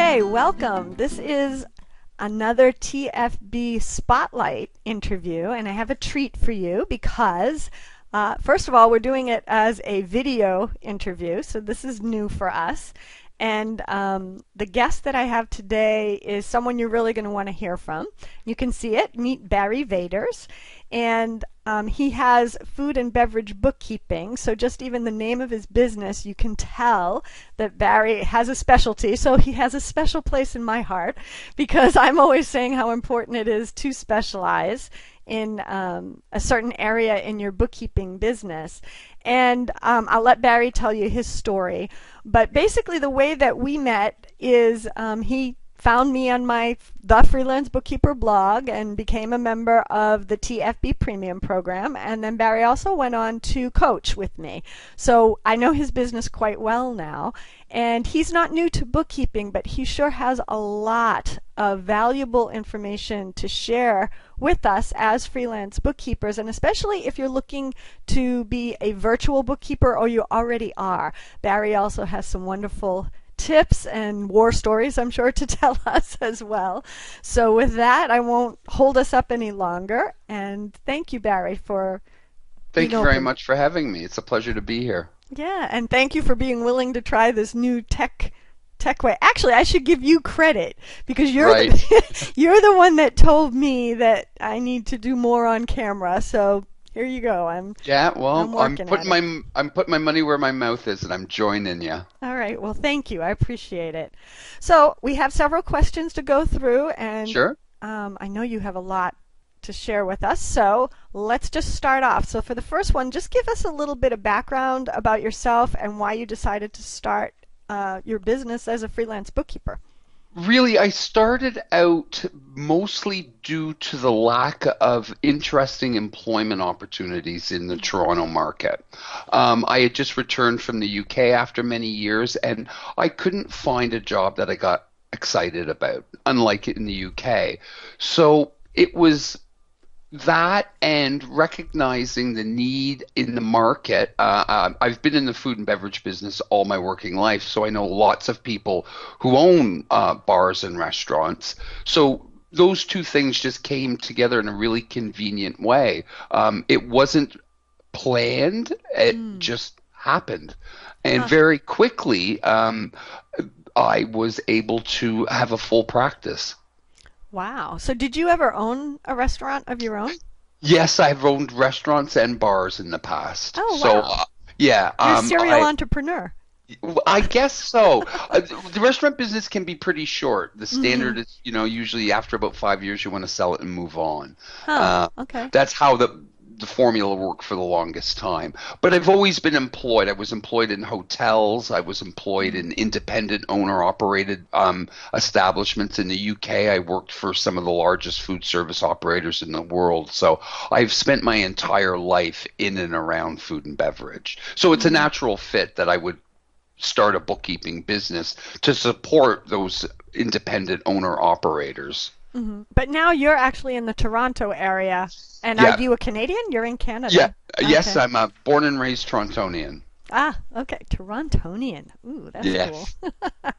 Okay, welcome. This is another TFB Spotlight interview, and I have a treat for you because, first of all, we're doing it as a video interview, so this is new for us. And the guest that I have today is someone you're really going to want to hear from. You can see it. Meet Barry Vaters. And he has food and beverage bookkeeping. So just even the name of his business, you can tell that Barry has a specialty. So he has a special place in my heart because I'm always saying how important it is to specialize in a certain area in your bookkeeping business. And I'll let Barry tell you his story. But basically the way that we met is he found me on the Freelance Bookkeeper blog and became a member of the TFB Premium program. And then Barry also went on to coach with me. So I know his business quite well now. And he's not new to bookkeeping, but he sure has a lot of valuable information to share with us as freelance bookkeepers, and especially if you're looking to be a virtual bookkeeper or you already are. Barry also has some wonderful tips and war stories, I'm sure, to tell us as well. So with that, I won't hold us up any longer. And thank you, Barry, for Thank you very much for having me. It's a pleasure to be here. Yeah, and thank you for being willing to try this new tech way. Actually, I should give you credit because you're Right. you're the one that told me that I need to do more on camera. So here you go. I'm working at it. I'm putting my money where my mouth is, and I'm joining you. All right. Well, thank you. I appreciate it. So we have several questions to go through, and Sure. I know you have a lot to share with us. So let's just start off. So for the first one, just give us a little bit of background about yourself and why you decided to start your business as a freelance bookkeeper. Really, I started out mostly due to the lack of interesting employment opportunities in the Toronto market. I had just returned from the UK after many years, and I couldn't find a job that I got excited about, unlike in the UK. So it was that and recognizing the need in the market. I've been in the food and beverage business all my working life, so I know lots of people who own bars and restaurants. So those two things just came together in a really convenient way. It wasn't planned, it just happened. And very quickly, I was able to have a full practice. Wow. So did you ever own a restaurant of your own? Yes, I've owned restaurants and bars in the past. Oh, So, wow. yeah, You're a serial entrepreneur. I guess so. The restaurant business can be pretty short. The standard is, usually after about 5 years, you want to sell it and move on. Okay. That's how the formula worked for the longest time. But I've always been employed. I was employed in hotels. I was employed in independent owner-operated establishments in the UK. I worked for some of the largest food service operators in the world. So I've spent my entire life in and around food and beverage. So it's a natural fit that I would start a bookkeeping business to support those independent owner-operators. But now you're actually in the Toronto area. And Yeah. are you a Canadian? You're in Canada. Yeah. Yes, Okay. I'm a born and raised Torontonian. Ah, okay. Torontonian. Ooh, that's cool. Yes.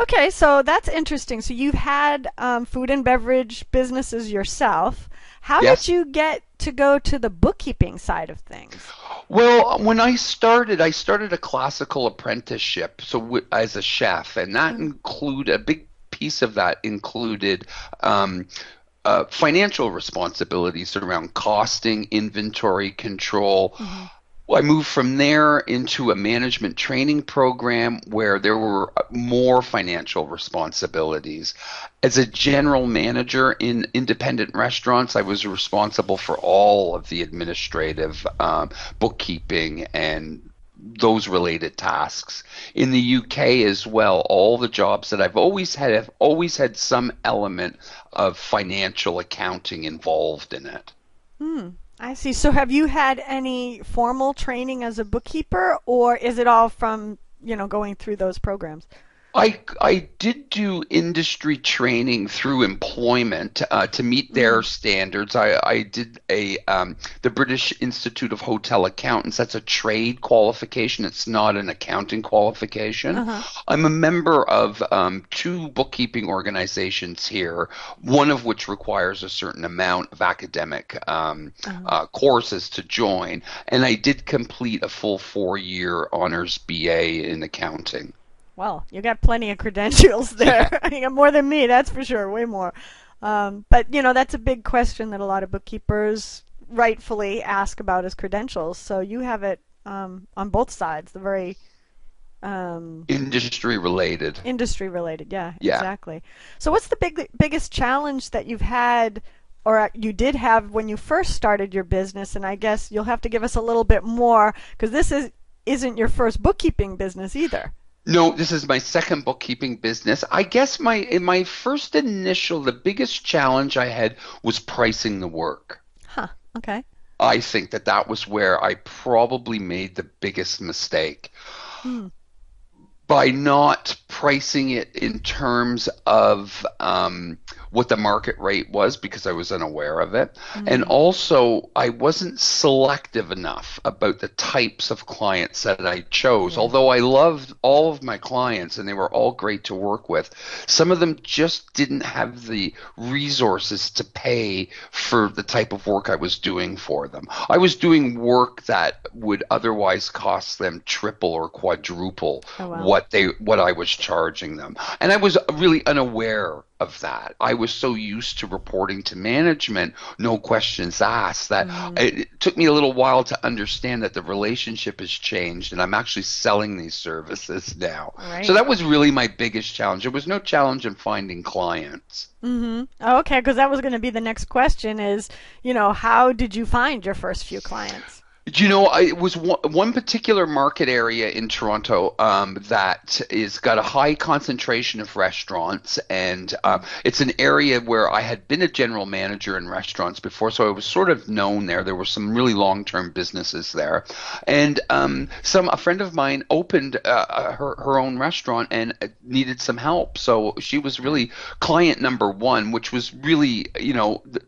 Okay, so that's interesting. So you've had food and beverage businesses yourself. How did Yes. you get to go to the bookkeeping side of things? Well, when I started a classical apprenticeship, so as a chef, and that include a big piece of that included financial responsibilities around costing, inventory control. I moved from there into a management training program where there were more financial responsibilities. As a general manager in independent restaurants, I was responsible for all of the administrative bookkeeping and those related tasks. In the UK as well, all the jobs that I've always had have always had some element of financial accounting involved in it. I see. So have you had any formal training as a bookkeeper, or is it all from, going through those programs? I did do industry training through employment to meet their Mm. standards. I did the British Institute of Hotel Accountants. That's a trade qualification. It's not an accounting qualification. Uh-huh. I'm a member of two bookkeeping organizations here, one of which requires a certain amount of academic Uh-huh. courses to join, and I did complete a full 4-year honors BA in accounting. Well, you got plenty of credentials there. You got more than me, that's for sure, way more. But that's a big question that a lot of bookkeepers rightfully ask about is credentials. So you have it on both sides, the very um, Industry related. industry related. Yeah, Yeah. exactly. So what's the biggest challenge that you've had or you did have when you first started your business? And I guess you'll have to give us a little bit more because isn't your first bookkeeping business either. No, this is my second bookkeeping business. I guess my first initial, the biggest challenge I had was pricing the work. Huh. Okay. I think that was where I probably made the biggest mistake Hmm. by not pricing it in terms of what the market rate was because I was unaware of it. And Mm. also, I wasn't selective enough about the types of clients that I chose. Yeah. Although I loved all of my clients and they were all great to work with, some of them just didn't have the resources to pay for the type of work I was doing for them. I was doing work that would otherwise cost them triple or quadruple Oh wow. what I was charging them. And I was really unaware of that. I was so used to reporting to management, no questions asked, that Hmm. it took me a little while to understand that the relationship has changed and I'm actually selling these services now. So Right. that was really my biggest challenge. There was no challenge in finding clients. Mm-hmm. Okay, because that was going to be the next question is, how did you find your first few clients? It was one particular market area in Toronto that is got a high concentration of restaurants, and it's an area where I had been a general manager in restaurants before, so I was sort of known there. There were some really long-term businesses there, and a friend of mine opened her own restaurant and needed some help, so she was Okay. really client number one, which was really,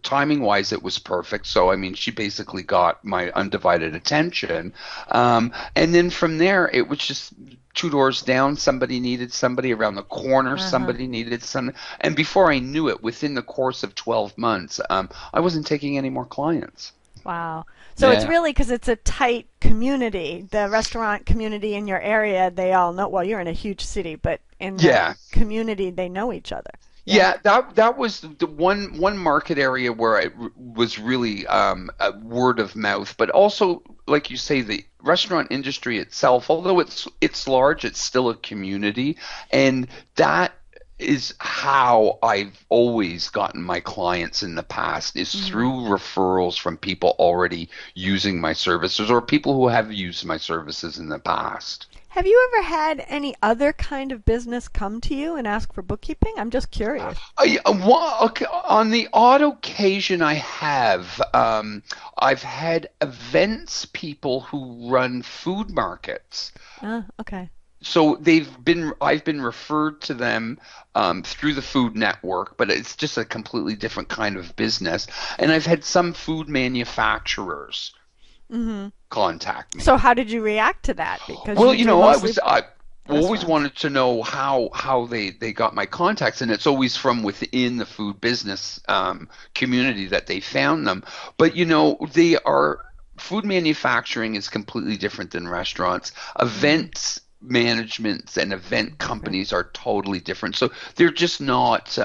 timing wise, it was perfect. So, I mean, she basically got my undivided attention. And then from there, it was just two doors down. Somebody needed somebody around the corner. Uh-huh. Somebody needed some. And before I knew it, within the course of 12 months, I wasn't taking any more clients. Wow. So it's Yeah. really because it's a tight community. The restaurant community in your area, they all know. Well, you're in a huge city, but in the Yeah. community, they know each other. Yeah. Yeah, that was the one market area where it was really a word of mouth, but also, like you say, the restaurant industry itself, although it's large, it's still a community, and that is how I've always gotten my clients in the past is Hmm. through referrals from people already using my services or people who have used my services in the past. Have you ever had any other kind of business come to you and ask for bookkeeping? I'm just curious. Okay, on the odd occasion I have, I've had events people who run food markets. Okay. So I've been referred to them through the Food Network, but it's just a completely different kind of business. And I've had some food manufacturers Hmm. contact me. So how did you react to that? Because Well, you do mostly I always restaurants. wanted to know how they got my contacts, and it's always from within the food business community that they found them. But they are food manufacturing is completely different than restaurants. Hmm. Events managements and event Different. companies are totally different. So they're just not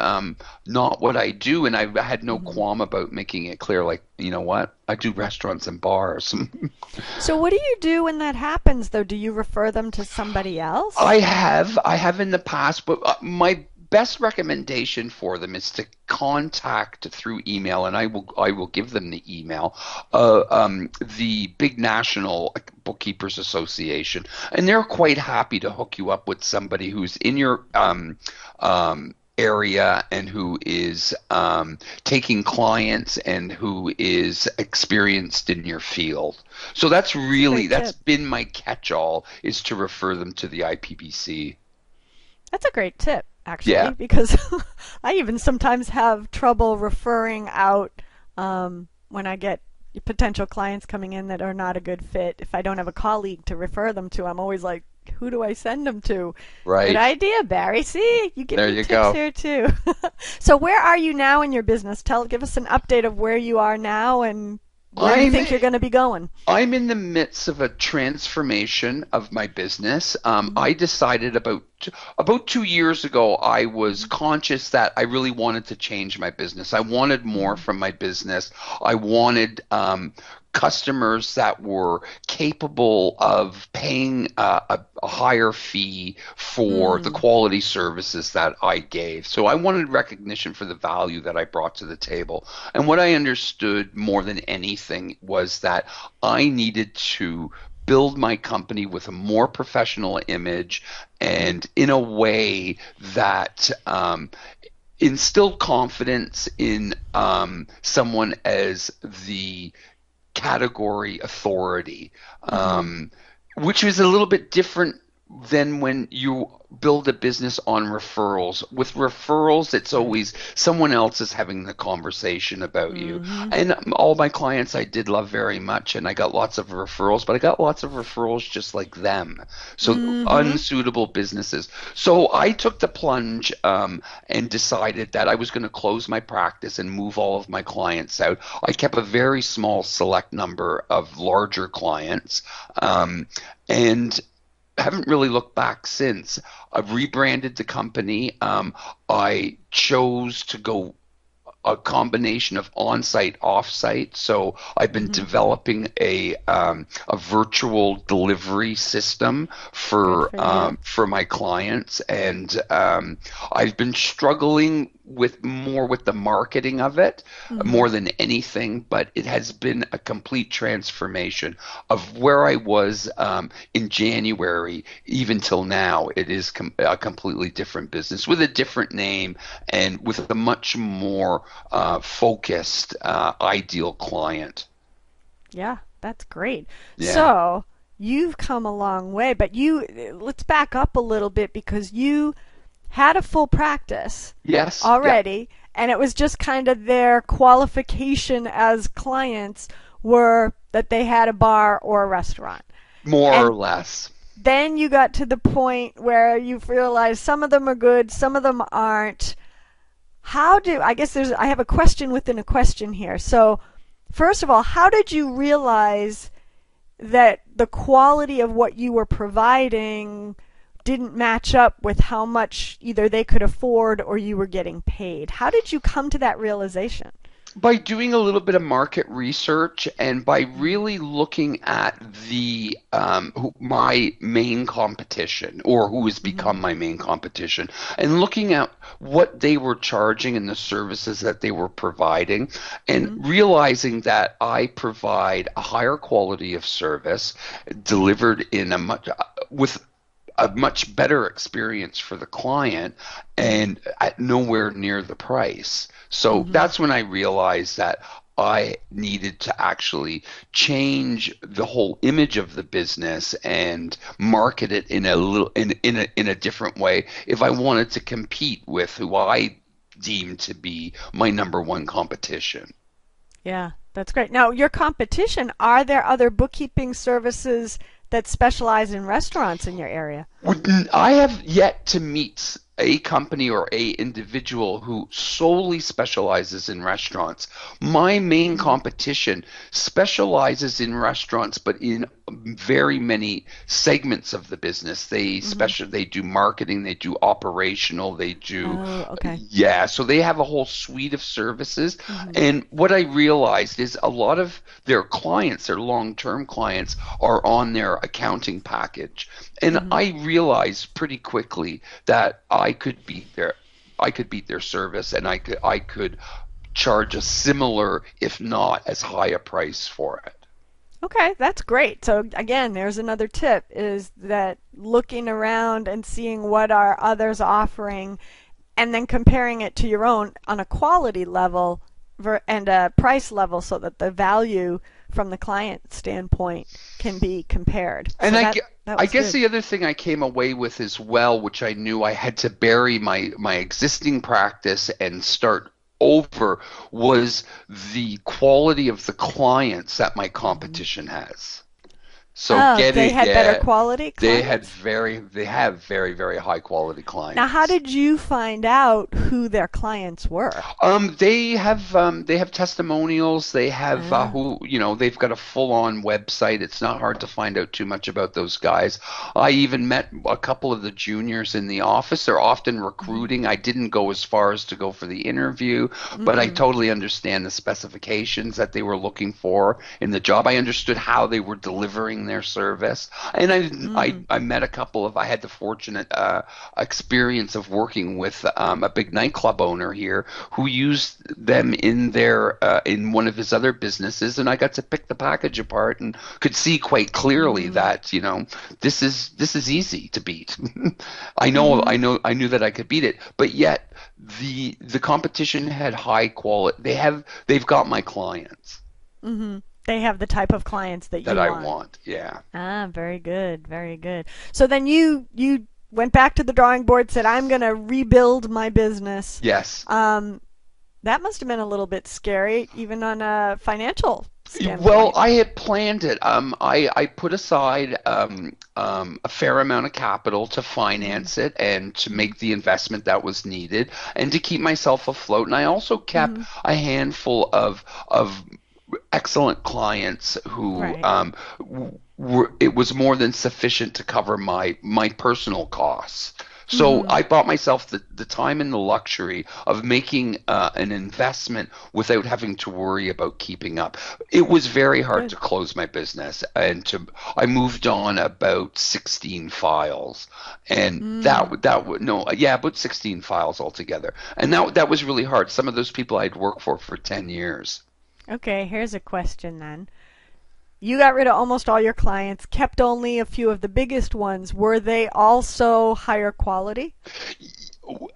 what I do, and I had no Hmm. qualm about making it clear. Like, you know what? I do restaurants and bars. So what do you do when that happens, though? Do you refer them to somebody else? I have in the past, but my best recommendation for them is to contact through email, and I will give them the email, the big national bookkeepers association, and they're quite happy to hook you up with somebody who's in your area and who is taking clients and who is experienced in your field. So It's a great that's tip. been my catch-all is to refer them to the IPBC. That's a great tip, actually, Yeah. because I even sometimes have trouble referring out when I get potential clients coming in that are not a good fit. If I don't have a colleague to refer them to, I'm always like, who do I send them to? Good Right. idea, Barry. See, you give There me you tips go. here too. So where are you now in your business? Give us an update of where you are now and where you I'm think you're going to be going. I'm in the midst of a transformation of my business. Mm-hmm. I decided about 2 years ago, I was Mm-hmm. conscious that I really wanted to change my business. I wanted more Mm-hmm. from my business. I wanted customers that were capable of paying a higher fee for the Mm. quality services that I gave. So I wanted recognition for the value that I brought to the table. And what I understood more than anything was that I needed to build my company with a more professional image Mm. and in a way that instilled confidence in someone as the category authority, Mm-hmm. which is a little bit different than when you build a business on referrals. With referrals, it's Right. always someone else is having the conversation about you. Mm-hmm. And all my clients I did love very much, and I got lots of referrals, but I got lots of referrals just like them. So Mm-hmm. unsuitable businesses. So I took the plunge and decided that I was going to close my practice and move all of my clients out. I kept a very small select number of larger clients. And haven't really looked back since. I've rebranded the company. I chose to go a combination of on-site, off-site. So I've been Mm-hmm. developing a virtual delivery system Good for you. for my clients, and I've been struggling with the marketing of it Mm-hmm. more than anything. But it has been a complete transformation of where I was in January, even till now. It is a completely different business with a different name and with a much more focused, ideal client. Yeah, that's great. Yeah. So you've come a long way, but let's back up a little bit because you had a full practice Yes. Yep. already, and it was just kind of their qualification as clients were that they had a bar or a restaurant. More or And less. then you got to the point where you realized some of them are good, some of them aren't. I guess I have a question within a question here. So, first of all, how did you realize that the quality of what you were providing didn't match up with how much either they could afford or you were getting paid? How did you come to that realization? By doing a little bit of market research and by really looking at my main competition, or who has Mm-hmm. become my main competition, and looking at what they were charging and the services that they were providing, and Mm-hmm. realizing that I provide a higher quality of service delivered in a much with a much better experience for the client Mm-hmm. and at nowhere near the price. So Mm-hmm. that's when I realized that I needed to actually change the whole image of the business and market it in a little in a different way if I wanted to compete with who I deem to be my number one competition. Yeah, that's great. Now, your competition, are there other bookkeeping services that specialize in restaurants in your area? I have yet to meet a company or a individual who solely specializes in restaurants. My main Mm-hmm. competition specializes in restaurants, but in very many segments of the business. Mm-hmm. They do marketing, they do operational, they do Oh, okay. yeah, so they have a whole suite of services. Mm-hmm. And what I realized is a lot of their clients, their long-term clients, are on their accounting package. And Mm-hmm. I realized pretty quickly that I could beat their service, and I could charge a similar, if not as high a price for it. Okay, that's great. So again, there's another tip is that looking around and seeing what are others offering and then comparing it to your own on a quality level and a price level so that the value from the client standpoint can be compared. And So that I was guess good. the other thing I came away with as well, which I knew I had to bury my existing practice and start over, was the quality of the clients that my Hmm. competition has. So Oh, they getting, had better yeah, quality clients? they have very, very high quality Now, how clients. did you find out who their clients were? They have testimonials. They have Ah. who you know they've got a full on website. It's not hard to find out too much about those guys. I even met a couple of the juniors in the office. They're often Hmm. recruiting. I didn't go as far as to go for the interview, but I Hmm. totally understand the specifications that they were looking for in the job. I understood how they were delivering their service, and Mm. I met a couple of. I had the fortunate experience of working with a big nightclub owner here who used them in their in one of his other businesses, and I got to pick the package apart and could see quite clearly Mm. that this is easy to beat. Hmm. I knew that I could beat it, but yet the competition had high quality. They've got my clients Hmm. They have the type of clients that that you I want. want. Yeah. Ah, very good, very good. So then you went back to the drawing board, said, "I'm going to rebuild my business." Yes. Um, that must have been a little bit scary, even on a financial Well, standpoint. I had planned it. I put aside a fair amount of capital to Hmm. finance it and to Hmm. make the investment that was needed and to keep myself afloat. And I also kept Hmm. a handful of excellent clients who Right. it was more than sufficient to cover my personal costs. So Hmm. I bought myself the time and the luxury of making an investment without having to worry about keeping up. It was very hard Good. to close my business, and to I moved on about 16 files, and Mm. that would no, yeah, about 16 files altogether, and that was really hard. Some of those people I'd worked for 10 years. Okay, here's a question then. You got rid of almost all your clients, kept only a few of the biggest ones. Were they also higher quality?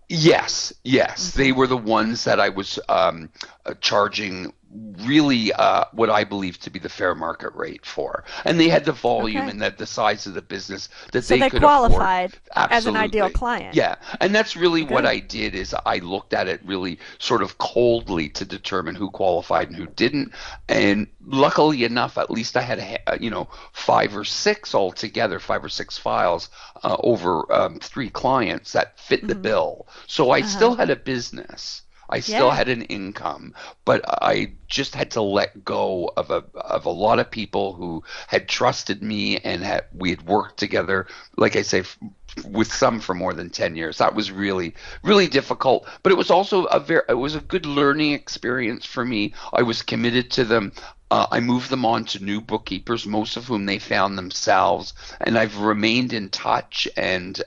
Yes, yes, Hmm. they were the ones that I was charging really what I believe to be the fair market rate for, and they had the volume Okay. and that the size of the business that So they they could afford. qualified as an ideal Absolutely. client. Yeah, and that's really what Good. I did is I looked at it really sort of coldly to determine who qualified and who didn't. And luckily enough, at least I had five or six altogether, five or six files over three clients that fit the Hmm. bill. So I Uh huh. still had a business. I still Yeah. had an income, but I just had to let go of a lot of people who had trusted me and we had worked together, like I say, with some for more than 10 years. That was really, really difficult, but it was also it was a good learning experience for me. I was committed to them. I moved them on to new bookkeepers, most of whom they found themselves, and I've remained in touch. And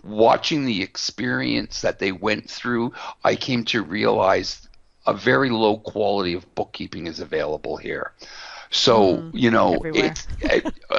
watching the experience that they went through, I came to realize a very low quality of bookkeeping is available here. So, Mm. Everywhere.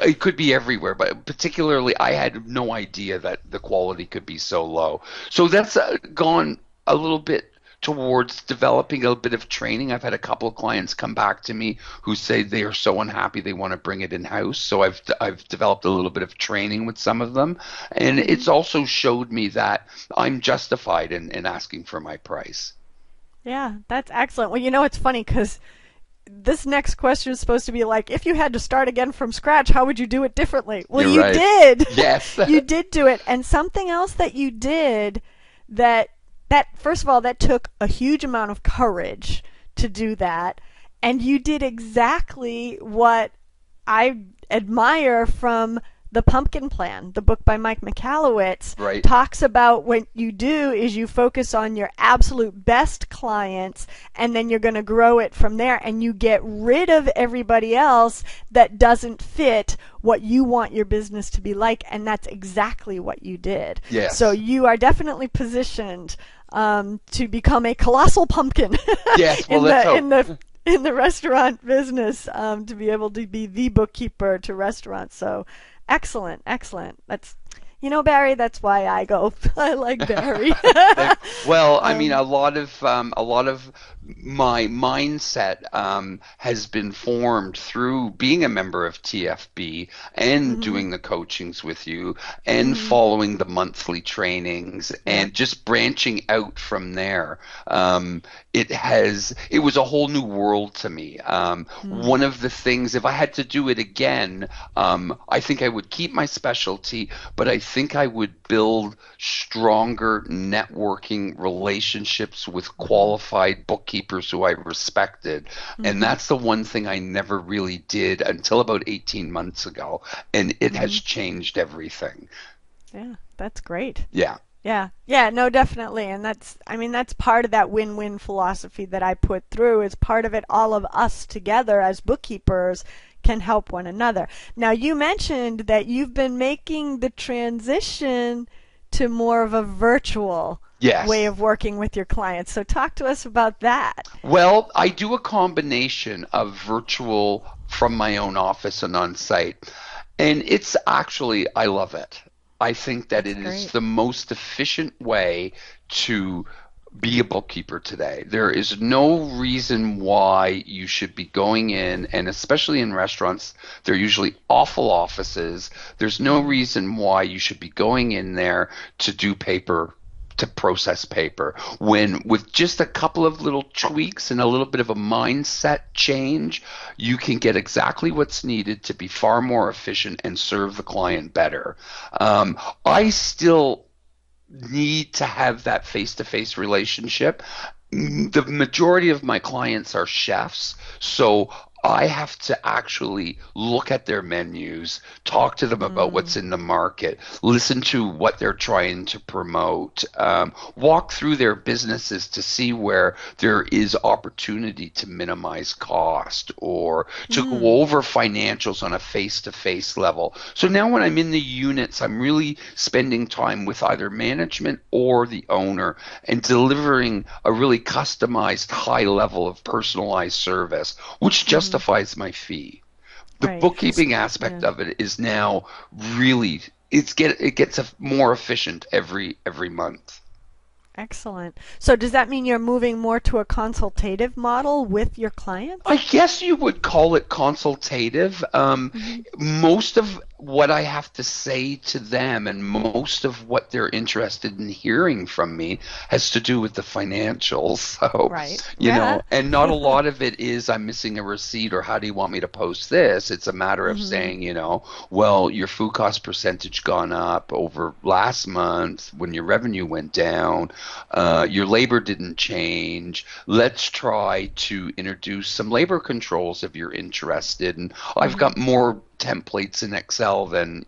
it could be everywhere, but particularly I had no idea that the quality could be so low. So that's gone a little bit towards developing a bit of training. I've had a couple of clients come back to me who say they are so unhappy they want to bring it in house. So I've developed a little bit of training with some of them, and Hmm. it's also showed me that I'm justified in asking for my price. Yeah, that's excellent. Well, it's funny because this next question is supposed to be like, if you had to start again from scratch, how would you do it differently? Well, You're you right. did. Yes. You did do it. And something else that you did that first of all, that took a huge amount of courage to do that. And you did exactly what I admire from The Pumpkin Plan, the book by Mike Michalowicz, Right. talks about what you do is you focus on your absolute best clients and then you're going to grow it from there and you get rid of everybody else that doesn't fit what you want your business to be like, and that's exactly what you did. So Yes. you are definitely positioned to become a colossal pumpkin Yes. Well, in let's the hope. restaurant business, to be able to be the bookkeeper to restaurants. So excellent, excellent. That's Barry, that's why I go. I like Barry. Well, I mean, um, a lot of my mindset has been formed through being a member of TFB and mhm, doing the coachings with you and mhm, following the monthly trainings yeah. and just branching out from there. It was a whole new world to me. Mm, One of the things, if I had to do it again, I think I would keep my specialty, but I think I would build stronger networking relationships with mhm, qualified bookkeepers who I respected. And mhm, that's the one thing I never really did until about 18 months ago. And it has mhm. changed everything. Yeah, that's great. Yeah. Yeah, yeah, no, definitely. And I mean, that's part of that win-win philosophy that I put through is part of it, all of us together as bookkeepers can help one another. Now, you mentioned that you've been making the transition to more of a virtual way Yes. of working with your clients. So talk to us about that. Well, I do a combination of virtual from my own office and on site. And it's actually, I love it. I think that That's it is great. the most efficient way to be a bookkeeper today. There is no reason why you should be going in, and especially in restaurants, they're usually awful offices. There's no Mhm. reason why you should be going in there to do paper, to process paper, when with just a couple of little tweaks and a little bit of a mindset change, you can get exactly what's needed to be far more efficient and serve the client better. I still need to have that face-to-face relationship. Mhm. The majority of my clients are chefs, so I have to actually look at their menus, talk to them about Mm. what's in the market, listen to what they're trying to promote, walk through their businesses to see where there is opportunity to minimize cost or to Mm. go over financials on a face-to-face level. So now when I'm in the units, I'm really spending time with either management or the owner and delivering a really customized high level of personalized service, which Mhm. justifies my fee. The Right. bookkeeping aspect Yeah. of it is now really it gets more efficient every month. Excellent. So does that mean you're moving more to a consultative model with your I clients? guess you would call it consultative. Hmm. Most of what I have to say to them and most of what they're interested in hearing from me has to do with the financials. So, Right. Yeah. and not a lot of it is I'm missing a receipt or how do you want me to post this? It's a matter of Hmm. saying, well, your food cost percentage gone up over last month when your revenue went down. Your labor didn't change. Let's try to introduce some labor controls if you're interested. And I've Hmm. got more templates in Excel than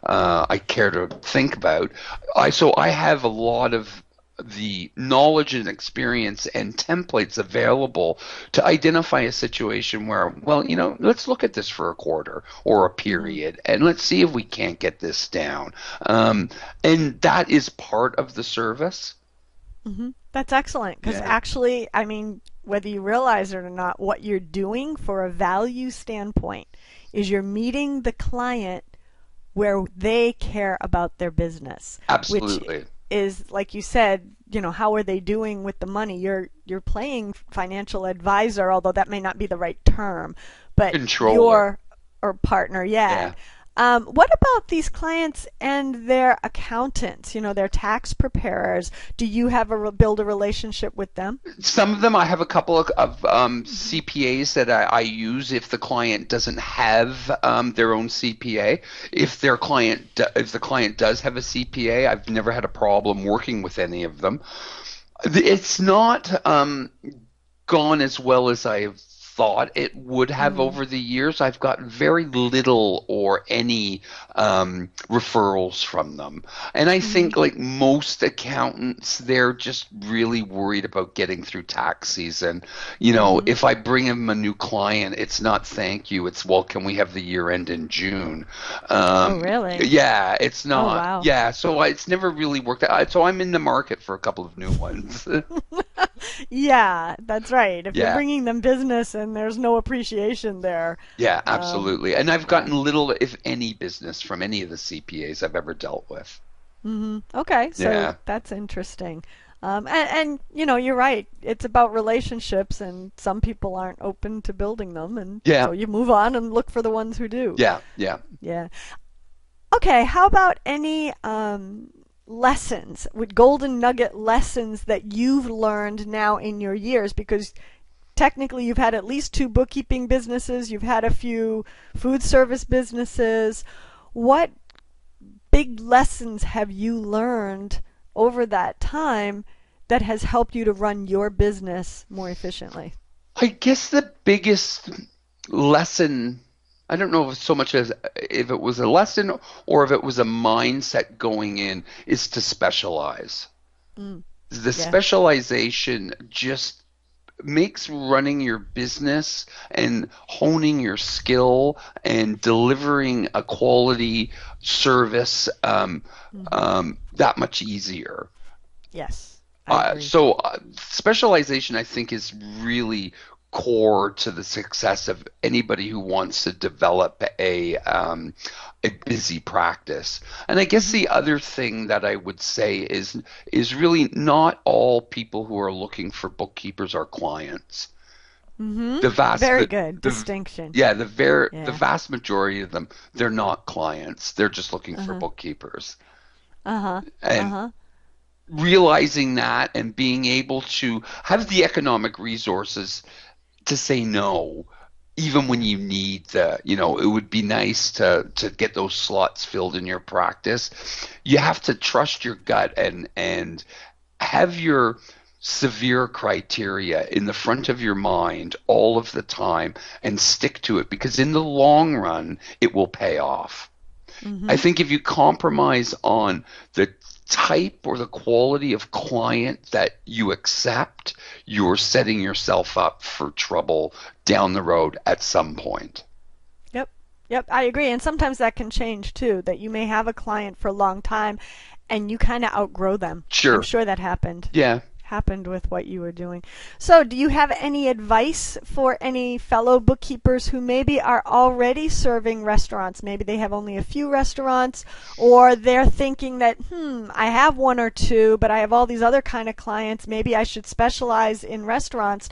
I care to think about. I have a lot of the knowledge and experience and templates available to identify a situation where, well, let's look at this for a quarter or a Hmm. period and let's see if we can't get this down. And that is part of the service. Hmm. That's excellent because Yeah, actually, I mean, whether you realize it or not, what you're doing for a value standpoint is you're meeting the client where they care about their business, which absolutely. is like you said, how are they doing with the money? You're playing financial advisor, although that may not be the right term, but Controller. your or partner, yeah. Yeah. What about these clients and their accountants? Their tax preparers. Do you have build a relationship with them? Some of them, I have a couple of Hmm. CPAs that I use if the client doesn't have their own CPA. If the client does have a CPA, I've never had a problem working with any of them. It's not gone as well as I thought it would have Mm. over the years. I've got very little or any referrals from them. And I Hmm. think, like most accountants, they're just really worried about getting through tax season. Hmm. If I bring them a new client, it's not thank you. It's, well, can we have the year end in June? Oh, really? Yeah, it's Oh, not. wow. Yeah, so it's never really worked out. So I'm in the market for a couple of new ones. Yeah, that's right. If you're Yeah. bringing them business and there's no appreciation there, Yeah, um, absolutely. And I've yeah. gotten little, if any, business from any of the CPAs I've ever dealt with. Okay, so Yeah. that's interesting. And you're right. It's about relationships, and some people aren't open to building them, and Yeah. so you move on and look for the ones who do. Yeah. Yeah. Yeah. Okay, how about any lessons, with golden nugget lessons that you've learned now in your years? Because technically you've had at least two bookkeeping businesses, you've had a few food service businesses. What big lessons have you learned over that time that has helped you to run your business more efficiently? I guess the biggest lesson, I don't know if so much as if it was a lesson or if it was a mindset going in, is to specialize. Mm, The yeah. specialization just makes running your business and honing your skill and delivering a quality service Hmm. that much easier. Yes, I agree. Specialization, I think, is really core to the success of anybody who wants to develop a busy practice. And I guess Hmm. the other thing that I would say is really not all people who are looking for bookkeepers are clients. Hmm. The vast Very ma- good the distinction. yeah, the Yeah. vast majority of them, they're not clients. They're just looking for Uh-huh. bookkeepers. Uh-huh. And Uh-huh. realizing that and being able to have the economic resources to say no even when Yeah. you need it would be nice to get those slots filled in your practice. You have to trust your gut and have your severe criteria in the front of your mind all of the time and stick to it, because in the long run it will pay off. I Hmm. think if you compromise on the type or the quality of client that you accept, you're setting yourself up for trouble down the road at some point. Yep. Yep, I agree. And sometimes that can change too, that you may have a client for a long time and you kind of outgrow them. I'm Sure. sure that Yeah. happened with what you were doing. So, do you have any advice for any fellow bookkeepers who maybe are already serving restaurants? Maybe they have only a few restaurants, or they're thinking that, I have one or two, but I have all these other kind of clients. Maybe I should specialize in restaurants.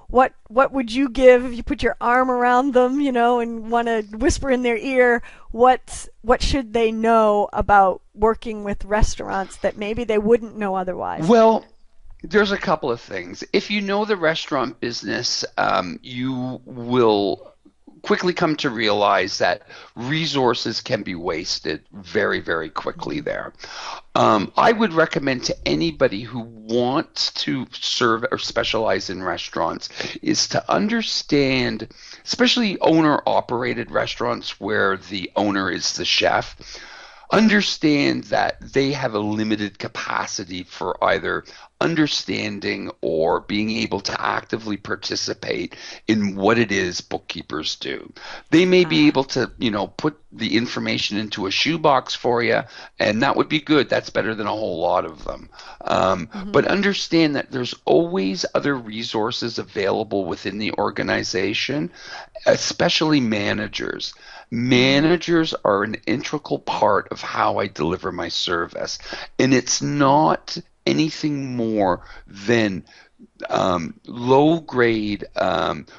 What would you give if you put your arm around them, and want to whisper in their ear what should they know about working with restaurants that maybe they wouldn't know otherwise? Well, there's a couple of things. If you know the restaurant business, you will quickly come to realize that resources can be wasted very, very quickly Mm-hmm. there. I would recommend to anybody who wants to serve or specialize in restaurants is to understand, especially owner operated restaurants where the owner is the chef, understand that they have a limited capacity for either understanding or being able to actively participate in what it is bookkeepers do. They may be Ah. able to, put the information into a shoebox for you, and that would be good. That's better than a whole lot of them. Mm-hmm. But understand that there's always other resources available within the organization, especially managers. Mm-hmm. Managers are an integral part of how I deliver my service. And it's not anything more than low grade,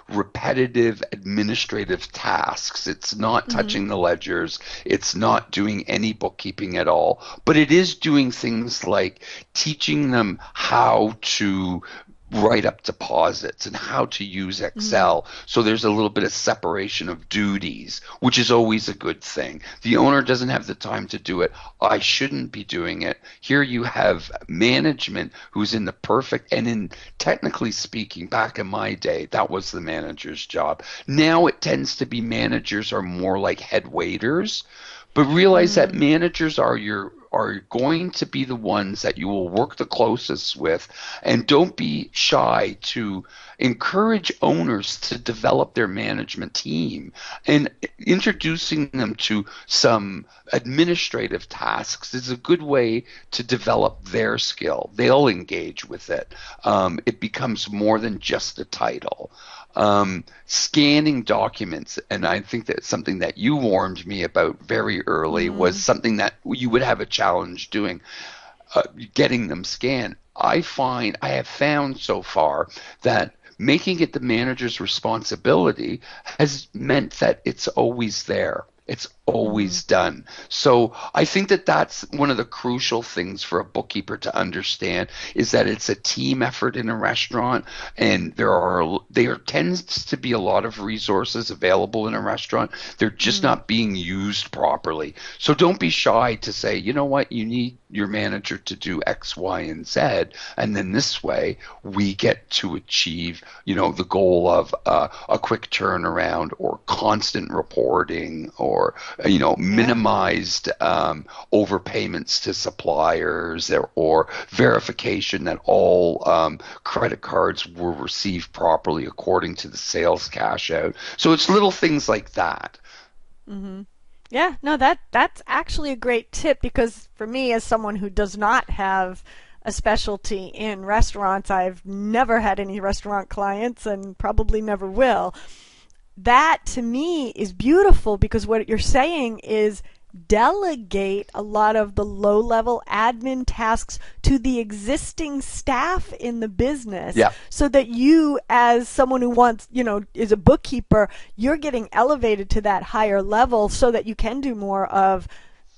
repetitive administrative tasks. It's not Mm-hmm. touching the ledgers. It's not doing any bookkeeping at all. But it is doing things like teaching them how to write up deposits and how to use Mm-hmm. Excel. So there's a little bit of separation of duties, which is always a good thing. The owner doesn't have the time to do it. I shouldn't be doing it. Here you have management who's in the perfect, and in technically speaking, back in my day, that was the manager's job. Now it tends to be managers are more like head waiters, But realize that Mm, managers are going to be the ones that you will work the closest with, and don't be shy to encourage owners to develop their management team and introducing them to some administrative tasks is a good way to develop their skill. They'll engage with it. It becomes more than just a title. Scanning documents, and I think that's something that you warned me about very early, was mm, something that you would have a challenge doing, getting them scanned. I have found so far that making it the manager's responsibility has meant that it's always there. It's mm, always done. So I think that that's one of the crucial things for a bookkeeper to understand, is that it's a team effort in a restaurant, and there tends to be a lot of resources available in a restaurant. They're just mm. not being used properly. So don't be shy to say, you know what, you need your manager to do X, Y, and Z, and then this way we get to achieve, the goal of a quick turnaround or constant reporting, or Yeah. minimized overpayments to suppliers, or verification that all credit cards were received properly according to the sales cash out. So it's little things like that. Hmm. Yeah, no, that's actually a great tip, because for me, as someone who does not have a specialty in restaurants, I've never had any restaurant clients and probably never will. That to me is beautiful, because what you're saying is delegate a lot of the low level admin tasks to the existing staff in the business, Yeah. so that you, as someone who wants, is a bookkeeper, you're getting elevated to that higher level so that you can do more of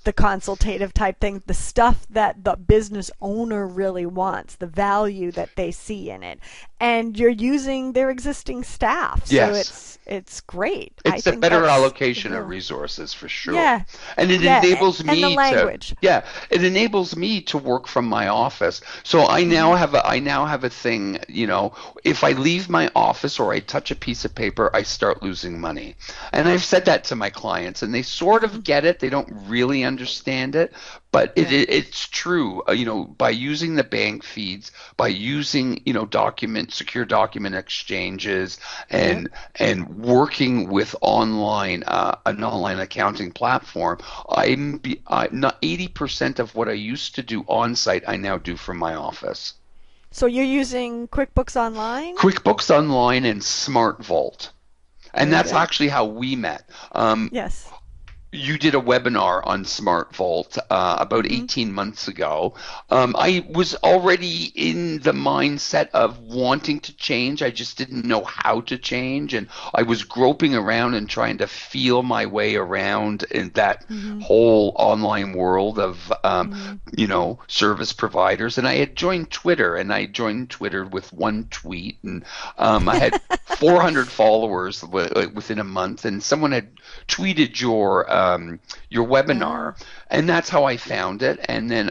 the consultative type thing, the stuff that the business owner really wants, the value that they see in it. And you're using their existing staff. So Yes. it's great. I It's a think better that's allocation of real. resources for sure. Yeah. And it Yeah. enables And the me to, language. yeah, it enables me to work from my office. So Mm-hmm. I now have a thing, if I leave my office or I touch a piece of paper, I start losing money. And I've said that to my clients, and they sort Mm-hmm. of get it. They don't really understand it, but Yeah. it's true. By using the bank feeds, by using, secure document exchanges, Yep. and working with an online accounting platform, not 80% of what I used to do on site, I now do from my office. So you're using QuickBooks Online? QuickBooks Online and Smart Vault. And Very that's good. actually how we met. Yes. You did a webinar on Smart Vault about Mm-hmm. 18 months ago. I was already in the mindset of wanting to change. I just didn't know how to change. And I was groping around and trying to feel my way around in that Mm-hmm. whole online world of, Mm-hmm. service providers. And I had joined Twitter, and I joined Twitter with one tweet. And I had 400 followers within a month. And someone had tweeted your webinar, Ah. and that's how I found it. And then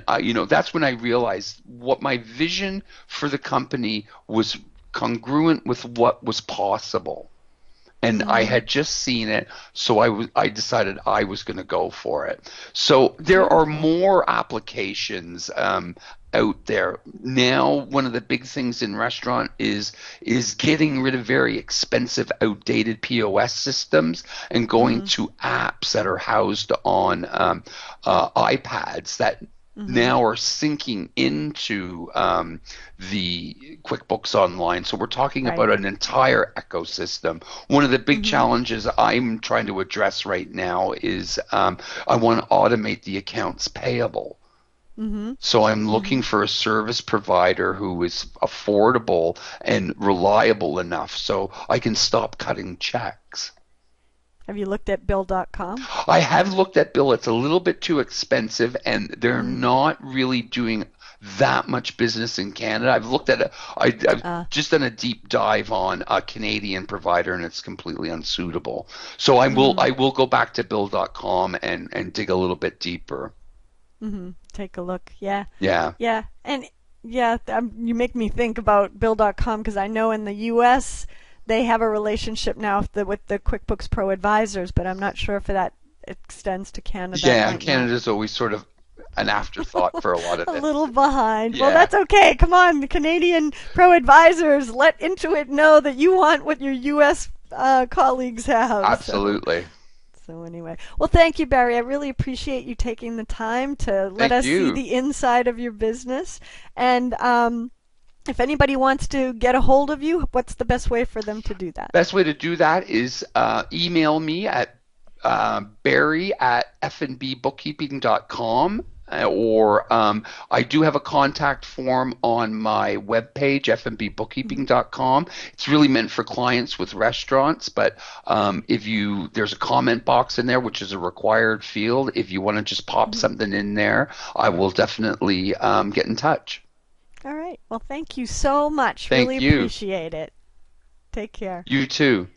that's when I realized what my vision for the company was congruent with what was possible, and I Mm-hmm. had just seen it, so I decided I was going to go for it. So there are Beautiful. more applications out there now. One of the big things in restaurant is getting rid of very expensive, outdated POS systems and going Mm-hmm. to apps that are housed on iPads that Mm-hmm. now are syncing into the QuickBooks Online. So we're talking about Right. an entire ecosystem. One of the big Mm-hmm. challenges I'm trying to address right now is I want to automate the accounts payable. Mm-hmm. So I'm Mm-hmm. looking for a service provider who is affordable and reliable enough so I can stop cutting checks. Have you looked at Bill.com? I have looked at Bill. It's a little bit too expensive, and they're Mm. not really doing that much business in Canada. I've looked at it. I've Uh, just done a deep dive on a Canadian provider, and it's completely unsuitable. So mm-hmm. I will go back to Bill.com and dig a little bit deeper. Mm-hmm. Take a look. Yeah. Yeah. Yeah. And yeah, you make me think about Bill.com, because I know in the U.S. they have a relationship now with the QuickBooks Pro advisors, but I'm not sure if that extends to Canada, it Yeah, and might not. Canada's always sort of an afterthought for a lot of A this. little behind. Well, Yeah, that's okay. Come on, the Canadian Pro Advisors, let Intuit know that you want what your U.S. Colleagues have. absolutely. So anyway, well, thank you, Barry. I really appreciate you taking the time to let Thank us see you. the inside of your business. And if anybody wants to get a hold of you, what's the best way for them to do that? Best way to do that is email me at barry at fnbbookkeeping.com. Or I do have a contact form on my webpage, fnbbookkeeping.com. It's really meant for clients with restaurants, but there's a comment box in there, which is a required field. If you want to just pop Mm-hmm. something in there, I will definitely get in touch. All right. Well, thank you so much. Really Thank you. appreciate it. Take care. You too.